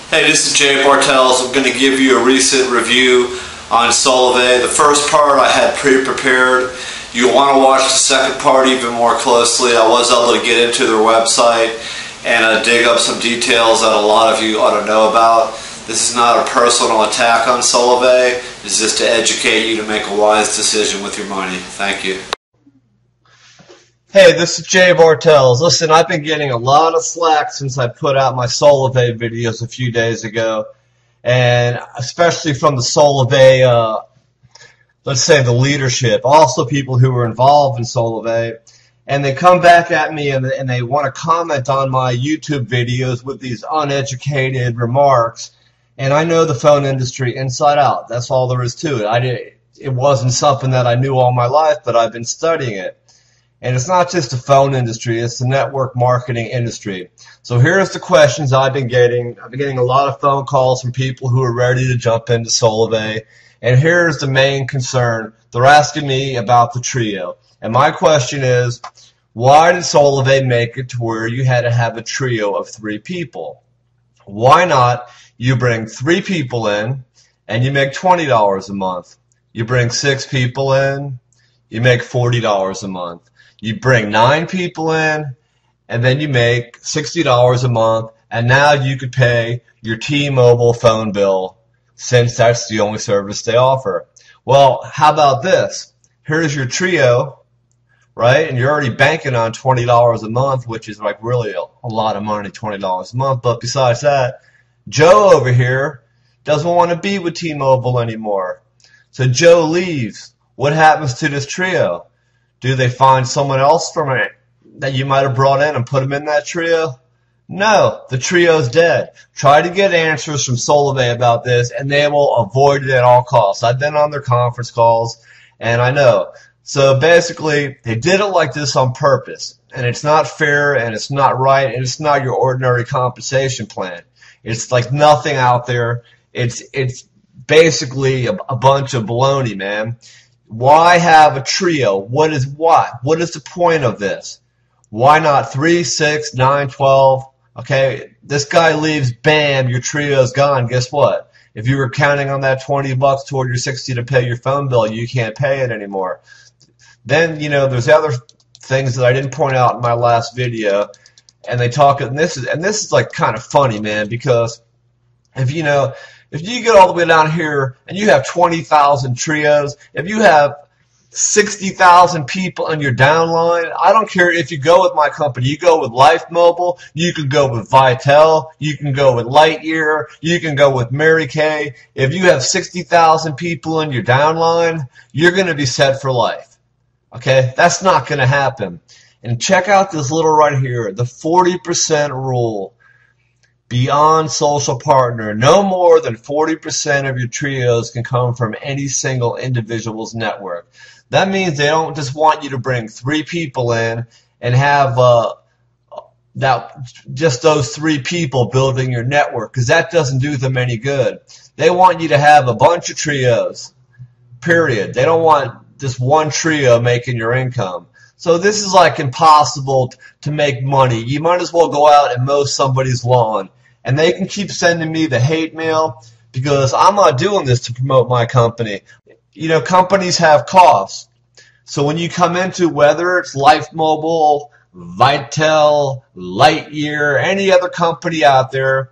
Hey, this is Jay Bartels. I'm going to give you a recent review on Solavei. The first part I had pre-prepared. You'll want to watch the second part even more closely. I was able to get into their website and dig up some details that a lot of you ought to know about. This is not a personal attack on Solavei. It's just to educate you to make a wise decision with your money. Thank you. Hey, this is Jay Bartels. Listen, I've been getting a lot of slack since I put out my Solavei videos a few days ago, and especially from the Solavei, let's say the leadership, also people who were involved in Solavei, and they come back at me and they want to comment on my YouTube videos with these uneducated remarks, and I know the phone industry inside out. That's all there is to it. It wasn't something that I knew all my life, but I've been studying it. And it's not just the phone industry, it's the network marketing industry. So here's the questions I've been getting. I've been getting a lot of phone calls from people who are ready to jump into Solavei. And here's the main concern. They're asking me about the trio. And my question is, why did Solavei make it to where you had to have a trio of 3 people? Why not you bring 3 people in and you make $20 a month? You bring 6 people in, you make $40 a month. You bring 9 people in, and then you make $60 a month, and now you could pay your T-Mobile phone bill since that's the only service they offer. Well, how about this? Here's your trio, right? And you're already banking on $20 a month, which is like really a lot of money, $20 a month. But besides that, Joe over here doesn't want to be with T-Mobile anymore. So Joe leaves. What happens to this trio? Do they find someone else from it that you might have brought in and put them in that trio? No, the trio's dead. Try to get answers from Solavei about this, and they will avoid it at all costs. I've been on their conference calls, and I know. So basically, they did it like this on purpose, and it's not fair, and it's not right, and it's not your ordinary compensation plan. It's like nothing out there. It's basically a bunch of baloney, man. Why have a trio? What is the point of this? Why not 3, 6, 9, 12? Okay, this guy leaves, bam, your trio's gone. Guess what? If you were counting on that $20 toward your 60 to pay your phone bill, you can't pay it anymore. Then, there's other things that I didn't point out in my last video, and they talk, and this is like kind of funny, man, because if you get all the way down here and you have 20,000 trios, if you have 60,000 people on your downline, I don't care if you go with my company. You go with Life Mobile, you can go with Bartels, you can go with Lightyear, you can go with Mary Kay. If you have 60,000 people in your downline, you're going to be set for life. Okay? That's not going to happen. And check out this little right here, the 40% rule. Beyond social partner, no more than 40% of your trios can come from any single individual's network. That means they don't just want you to bring 3 people in and have just those 3 people building your network, because that doesn't do them any good. They want you to have a bunch of trios, period. They don't want just one trio making your income. So this is like impossible to make money. You might as well go out and mow somebody's lawn. And they can keep sending me the hate mail because I'm not doing this to promote my company. Companies have costs. So when you come into, whether it's Life Mobile, Bartels, Lightyear, any other company out there,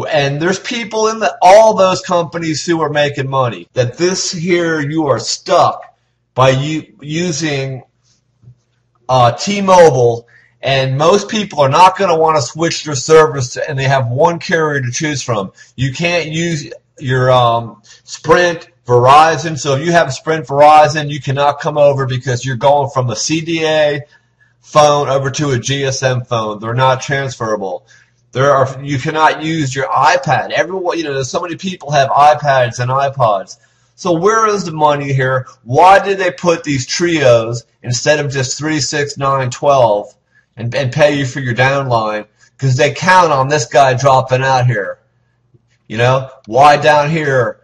and there's people in all those companies who are making money, that this here you are stuck by using T-Mobile. And most people are not going to want to switch their service, and they have one carrier to choose from. You can't use your Sprint, Verizon. So if you have Sprint, Verizon, you cannot come over because you're going from a CDA phone over to a GSM phone. They're not transferable. You cannot use your iPad. Everyone, so many people have iPads and iPods. So where is the money here? Why did they put these trios instead of just 3, 6, 9, 12? And pay you for your downline, because they count on this guy dropping out here. Why down here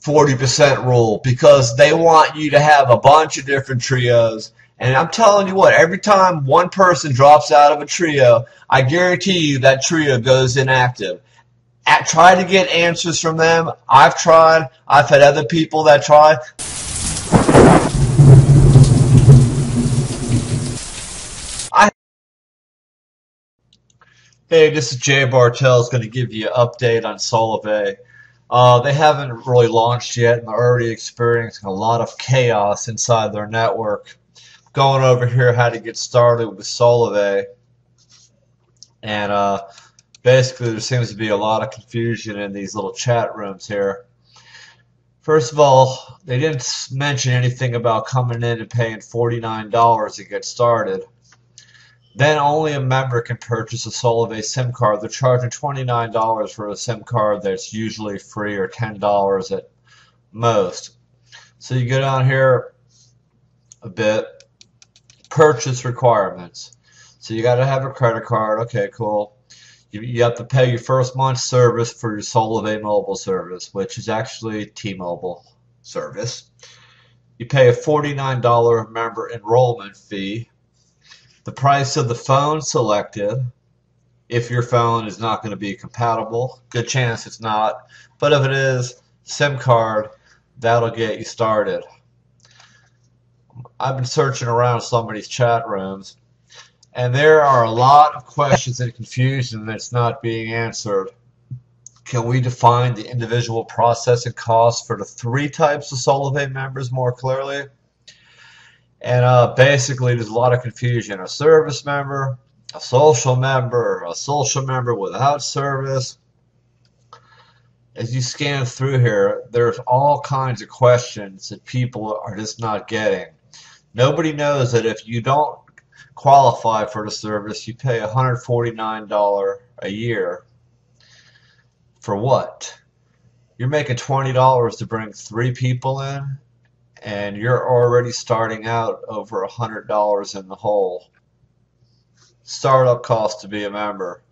40% rule? Because they want you to have a bunch of different trios. And I'm telling you what, every time one person drops out of a trio, I guarantee you that trio goes inactive. try to get answers from them. I've tried. I've had other people that try. Hey, this is Jay Bartels, going to give you an update on Solavei. They haven't really launched yet, and they're already experiencing a lot of chaos inside their network. Going over here how to get started with Solavei, and basically there seems to be a lot of confusion in these little chat rooms here. First of all, they didn't mention anything about coming in and paying $49 to get started. Then only a member can purchase a Solavei SIM card. They're charging $29 for a SIM card that's usually free, or $10 at most. So you go down here a bit, purchase requirements. So you got to have a credit card. Okay, cool. You have to pay your first month's service for your Solavei mobile service, which is actually T-Mobile service. You pay a $49 member enrollment fee. The price of the phone selected, if your phone is not going to be compatible, good chance it's not, but if it is, SIM card, that'll get you started. I've been searching around some of these chat rooms, and there are a lot of questions and confusion that's not being answered. Can we define the individual processing costs for the 3 types of Solavei members more clearly? And basically, there's a lot of confusion. A service member, a social member without service. As you scan through here, there's all kinds of questions that people are just not getting. Nobody knows that if you don't qualify for the service, you pay $149 a year. For what? You're making $20 to bring 3 people in, and you're already starting out over $100 in the hole. Startup cost to be a member.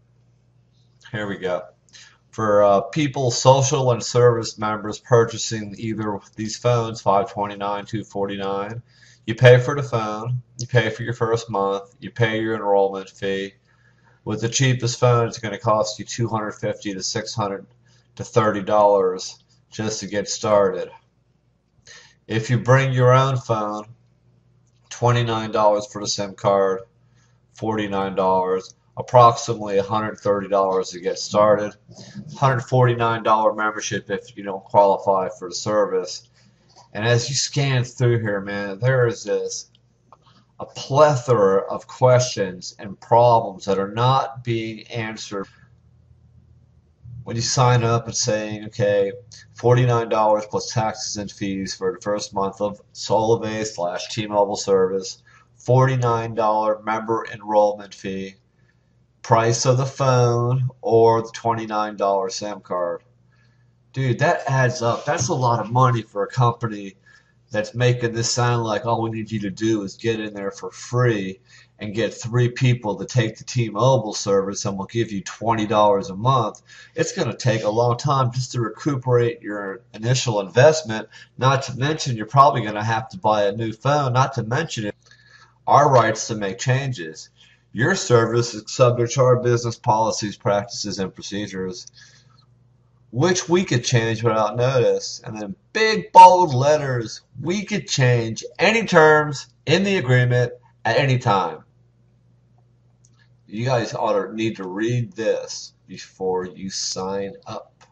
Here we go. For people, social and service members purchasing either of these phones, $529, $249, you pay for the phone, you pay for your first month, you pay your enrollment fee. With the cheapest phone, it's going to cost you $250 to $600 to $30 just to get started. If you bring your own phone, $29 for the SIM card, $49, approximately $130 to get started, $149 membership if you don't qualify for the service. And as you scan through here, man, there is a plethora of questions and problems that are not being answered. When you sign up and saying, okay, $49 plus taxes and fees for the first month of Solavei / T-Mobile service, $49 member enrollment fee, price of the phone, or the $29 SIM card. Dude, that adds up. That's a lot of money for a company that's making this sound like all we need you to do is get in there for free and get 3 people to take the T-Mobile service, and we'll give you $20 a month. It's going to take a long time just to recuperate your initial investment, not to mention you're probably going to have to buy a new phone, not to mention our rights to make changes. Your service is subject to our business policies, practices, and procedures, which we could change without notice. And then big bold letters, we could change any terms in the agreement at any time. You guys need to read this before you sign up.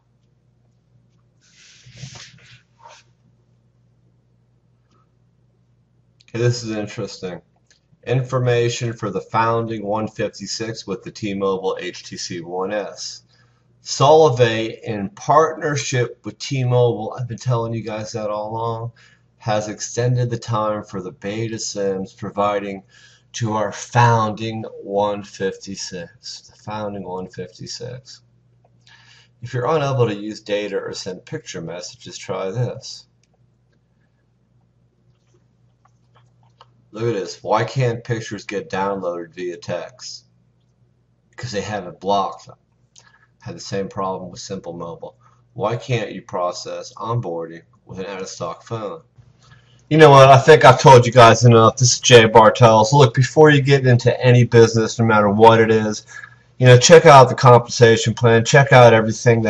Okay, this is interesting. Information for the founding 156 with the T-Mobile HTC One S. Solavei, in partnership with T-Mobile, I've been telling you guys that all along, has extended the time for the beta SIMs, providing to our founding 156. The founding 156. If you're unable to use data or send picture messages, try this. Look at this. Why can't pictures get downloaded via text? Because they haven't blocked them. Had the same problem with Simple Mobile. Why can't you process onboarding with an out-of-stock phone? You know what? I think I've told you guys enough. This is Jay Bartels. Look, before you get into any business, no matter what it is, check out the compensation plan, check out everything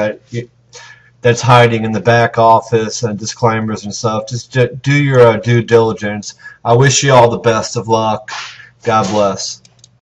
that's hiding in the back office and disclaimers and stuff. Just do your due diligence. I wish you all the best of luck. God bless.